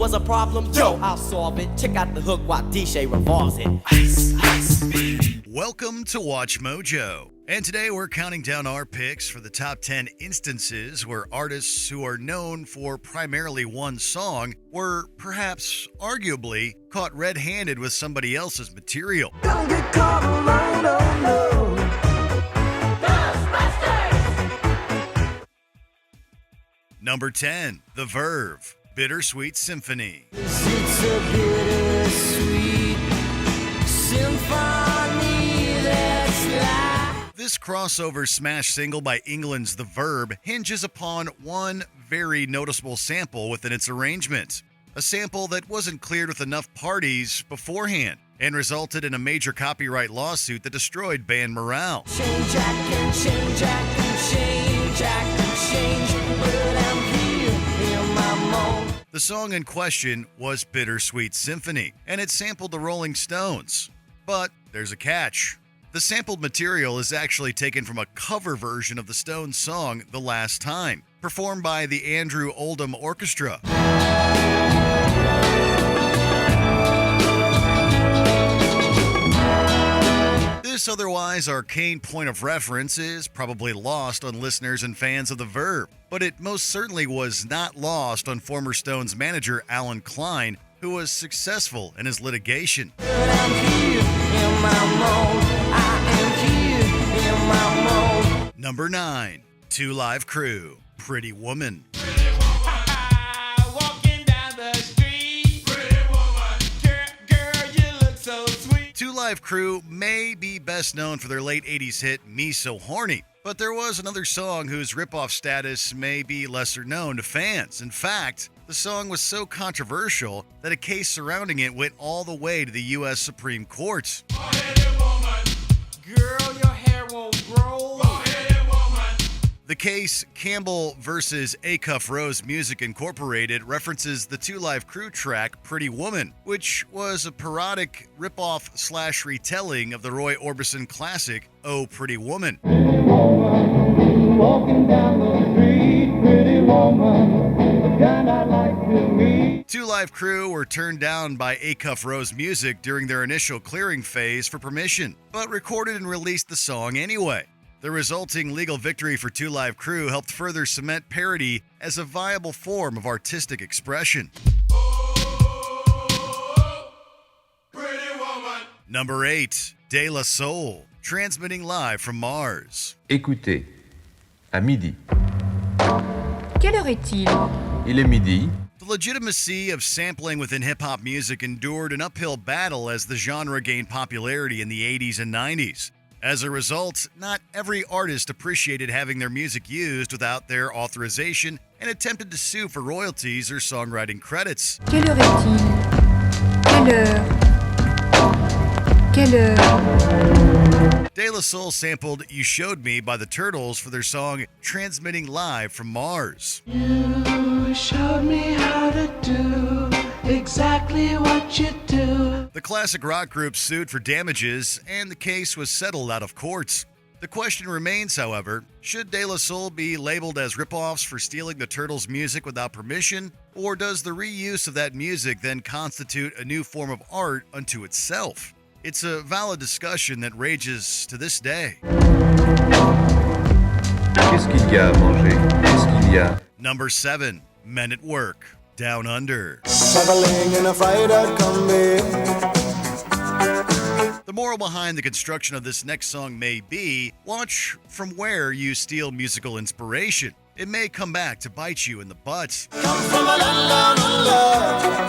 was a problem? Yo, I'll solve it. Check out the hook while DJ revolves it. Ice, ice. Welcome to Watch Mojo. And today we're counting down our picks for the top 10 instances where artists who are known for primarily one song were perhaps arguably caught red-handed with somebody else's material. Don't get caught alone, oh no. Ghostbusters! Number 10, The Verb, Bittersweet Symphony. It's a bittersweet symphony that's life. This crossover smash single by England's The Verb hinges upon one very noticeable sample within its arrangement. A sample that wasn't cleared with enough parties beforehand and resulted in a major copyright lawsuit that destroyed band morale. Change, I can change, I can change, I can change, but I'm here in my moment. The song in question was Bittersweet Symphony, and it sampled the Rolling Stones. But there's a catch. The sampled material is actually taken from a cover version of the Stones song The Last Time, performed by the Andrew Oldham Orchestra. This otherwise arcane point of reference is probably lost on listeners and fans of The Verb, but it most certainly was not lost on former Stones manager Alan Klein, who was successful in his litigation. But I'm here in my moment. I am here in my moment. Number 9, Two Live Crew, Pretty Woman. Walking down the street, pretty woman, girl, you look so sweet. Two Live Crew may be best known for their late 80s hit Me So Horny, but there was another song whose ripoff status may be lesser known to fans. In fact, the song was so controversial that a case surrounding it went all the way to the U.S. Supreme Court. Go-headed woman, girl, your hair won't grow. Go-headed woman. The case, Campbell versus Acuff Rose Music Incorporated, references the Two Live Crew track Pretty Woman, which was a parodic ripoff / retelling of the Roy Orbison classic Oh Pretty Woman. Pretty woman, walking down the street, pretty woman, the kind I like to meet. Two Live Crew were turned down by Acuff Rose Music during their initial clearing phase for permission, but recorded and released the song anyway. The resulting legal victory for Two Live Crew helped further cement parody as a viable form of artistic expression. Oh, pretty woman. Number 8, De La Soul, transmitting live from Mars. Écoutez, à midi. Quelle heure est-il? Il est midi. The legitimacy of sampling within hip-hop music endured an uphill battle as the genre gained popularity in the 80s and 90s. As a result, not every artist appreciated having their music used without their authorization and attempted to sue for royalties or songwriting credits. Quelle heure est-il? Quelle heure? Quelle heure? De La Soul sampled You Showed Me by the Turtles for their song Transmitting Live from Mars. You showed me how to do exactly what you do. The classic rock group sued for damages, and the case was settled out of court. The question remains, however, should De La Soul be labeled as ripoffs for stealing the Turtles' music without permission, or does the reuse of that music then constitute a new form of art unto itself? It's a valid discussion that rages to this day. Qu'est-ce qu'il y a à manger? Qu'est-ce qu'il y a? Number 7, Men at Work, Down Under. Traveling in a freighter combi. The moral behind the construction of this next song may be, watch from where you steal musical inspiration. It may come back to bite you in the butt. Come from a land down under.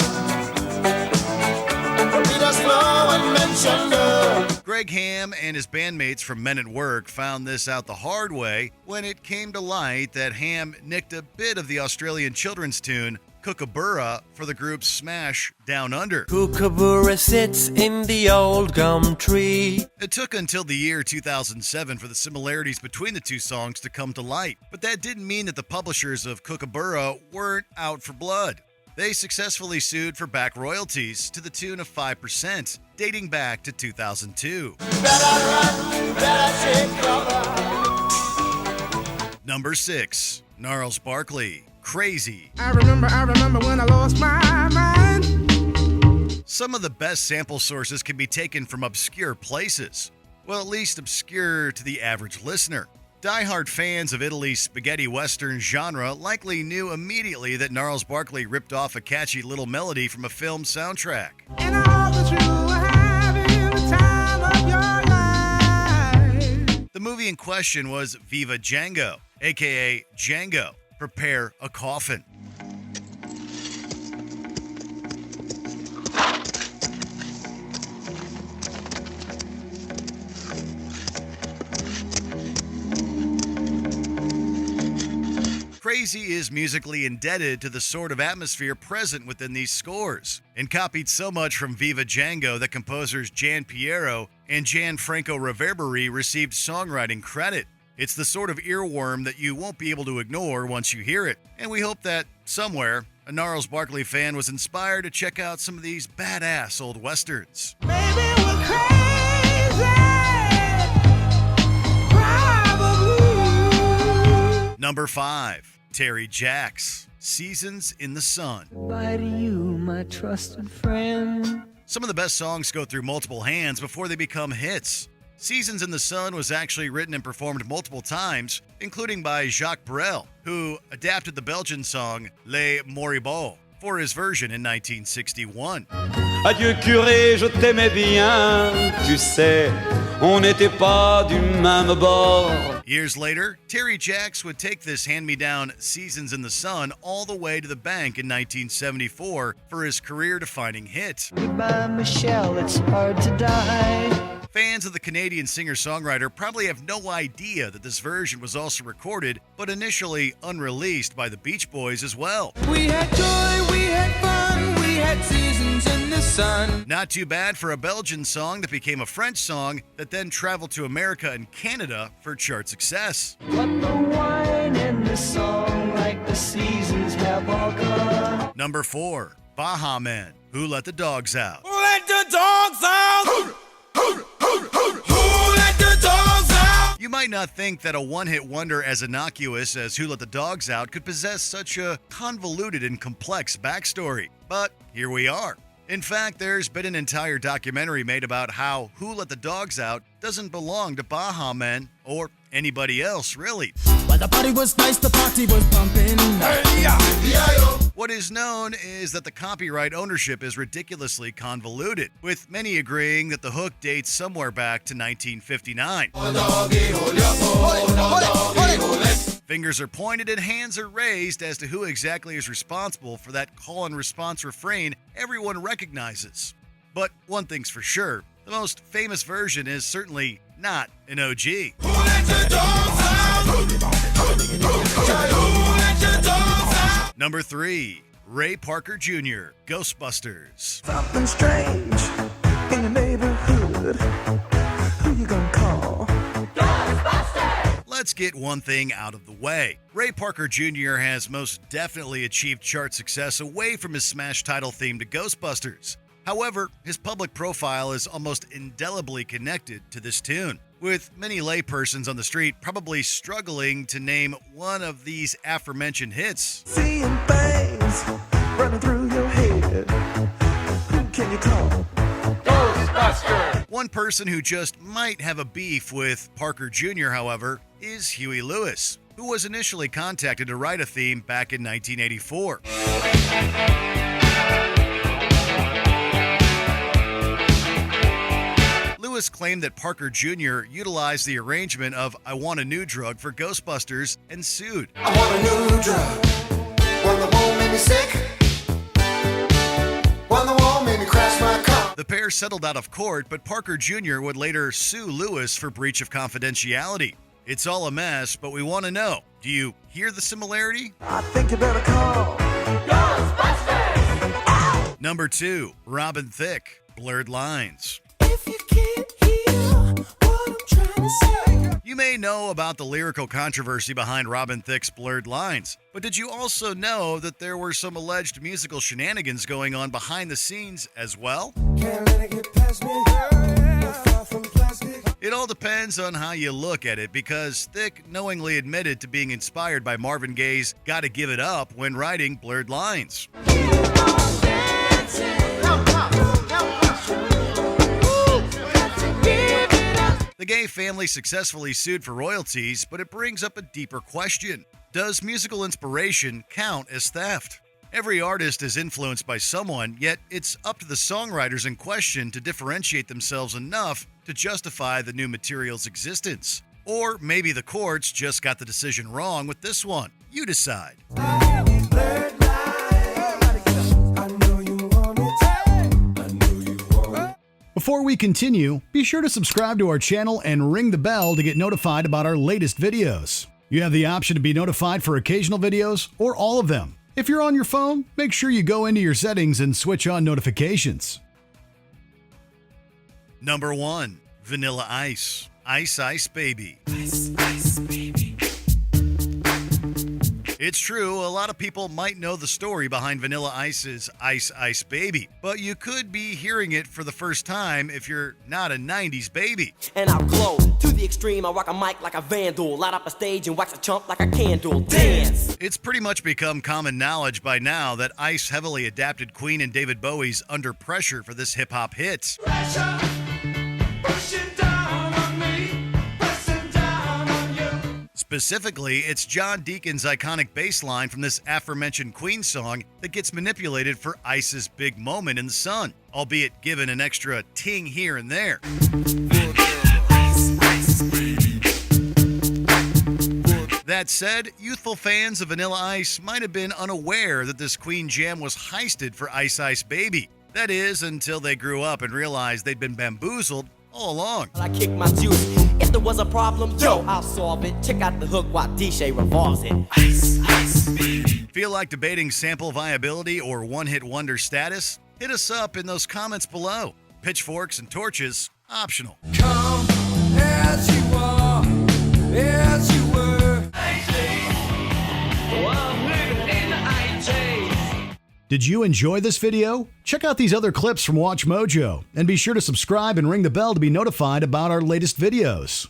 Read us slow and mention her. Greg Ham and his bandmates from Men at Work found this out the hard way when it came to light that Ham nicked a bit of the Australian children's tune Kookaburra for the group's smash Down Under. Kookaburra sits in the old gum tree. It took until the year 2007 for the similarities between the two songs to come to light, but that didn't mean that the publishers of Kookaburra weren't out for blood. They successfully sued for back royalties to the tune of 5%, dating back to 2002. Better run, better take cover. Number 6, Gnarls Barkley, Crazy. I remember when I lost my mind. Some of the best sample sources can be taken from obscure places. Well, at least obscure to the average listener. Die-hard fans of Italy's spaghetti western genre likely knew immediately that Gnarls Barkley ripped off a catchy little melody from a film soundtrack. And I hope that you are having the time of your life. The movie in question was Viva Django, aka Django, Prepare a Coffin. Crazy is musically indebted to the sort of atmosphere present within these scores, and copied so much from Viva Django that composers Gian Piero and Gianfranco Reverberi received songwriting credit. It's the sort of earworm that you won't be able to ignore once you hear it, and we hope that, somewhere, a Gnarls Barkley fan was inspired to check out some of these badass old westerns. Maybe we're crazy. Probably. Number 5. Terry Jacks, Seasons in the Sun. Goodbye to you, my trusted friend. Some of the best songs go through multiple hands before they become hits. Seasons in the Sun was actually written and performed multiple times, including by Jacques Brel, who adapted the Belgian song Les Moribonds for his version in 1961. Adieu curé, je t'aimais bien, tu sais, on n'était pas du même bord. Years later, Terry Jacks would take this hand-me-down Seasons in the Sun all the way to the bank in 1974 for his career-defining hit. Goodbye, Michelle, it's hard to die. Fans of the Canadian singer-songwriter probably have no idea that this version was also recorded, but initially unreleased by the Beach Boys as well. We had joy, we had fun, we had seasons in the sun. Not too bad for a Belgian song that became a French song that then traveled to America and Canada for chart success. But the wine and the song, like the seasons, have all come. Number 4, Baha Men, Who Let the Dogs Out. Let the dogs out! Who let the dogs out? You might not think that a one-hit wonder as innocuous as Who Let the Dogs Out could possess such a convoluted and complex backstory, but here we are. In fact, there's been an entire documentary made about how Who Let the Dogs Out doesn't belong to Baha Men or anybody else, really. Well, the party was nice, the party was pumping. What is known is that the copyright ownership is ridiculously convoluted, with many agreeing that the hook dates somewhere back to 1959. Fingers are pointed and hands are raised as to who exactly is responsible for that call and response refrain everyone recognizes. But one thing's for sure, the most famous version is certainly not an OG. Who let the dogs out? Who let the dogs out? Number 3, Ray Parker Jr., Ghostbusters. Something strange in your neighborhood. Who you gonna call? Let's get one thing out of the way. Ray Parker Jr. has most definitely achieved chart success away from his smash title theme to Ghostbusters. However, his public profile is almost indelibly connected to this tune, with many laypersons on the street probably struggling to name one of these aforementioned hits. Seeing things running through your head. Who can you call? One person who just might have a beef with Parker Jr., however, is Huey Lewis, who was initially contacted to write a theme back in 1984. Lewis claimed that Parker Jr. utilized the arrangement of I Want a New Drug for Ghostbusters and sued. I want a new drug. One that won't make me sick. One that won't make me crash my car. The pair settled out of court, but Parker Jr. would later sue Lewis for breach of confidentiality. It's all a mess, but we want to know, do you hear the similarity? I think you better call Ghostbusters. Ow! Number 2, Robin Thicke, Blurred Lines. If you can't hear what I'm trying to say. You may know about the lyrical controversy behind Robin Thicke's Blurred Lines, but did you also know that there were some alleged musical shenanigans going on behind the scenes as well? Can't let it get past me. I'm far from plastic. It all depends on how you look at it, because Thicke knowingly admitted to being inspired by Marvin Gaye's Gotta Give It Up when writing Blurred Lines. Kanye family successfully sued for royalties, but it brings up a deeper question. Does musical inspiration count as theft? Every artist is influenced by someone, yet it's up to the songwriters in question to differentiate themselves enough to justify the new material's existence. Or maybe the courts just got the decision wrong with this one. You decide. Before we continue, be sure to subscribe to our channel and ring the bell to get notified about our latest videos. You have the option to be notified for occasional videos or all of them. If you're on your phone, make sure you go into your settings and switch on notifications. Number 1. Vanilla Ice. Ice Ice Baby. Ice, ice, baby. It's true, a lot of people might know the story behind Vanilla Ice's Ice Ice Baby, but you could be hearing it for the first time if you're not a 90s baby. And I'll glow to the extreme. I rock a mic like a vandal, light up a stage and wax a chump like a candle. Dance! It's pretty much become common knowledge by now that Ice heavily adapted Queen and David Bowie's Under Pressure for this hip-hop hit. Pressure, pushing down on me, pressing down on you. Specifically, it's John Deacon's iconic bass line from this aforementioned Queen song that gets manipulated for Ice's big moment in the sun, albeit given an extra ting here and there. That said, youthful fans of Vanilla Ice might have been unaware that this Queen jam was heisted for Ice Ice Baby. That is, until they grew up and realized they'd been bamboozled all along. I kick my juice. If there was a problem, yo, I'll solve it. Check out the hook while DJ revolves it. Ice, ice, baby. Feel like debating sample viability or one-hit wonder status? Hit us up in those comments below. Pitchforks and torches, optional. Come as you are, as you were. Did you enjoy this video? Check out these other clips from WatchMojo, and be sure to subscribe and ring the bell to be notified about our latest videos.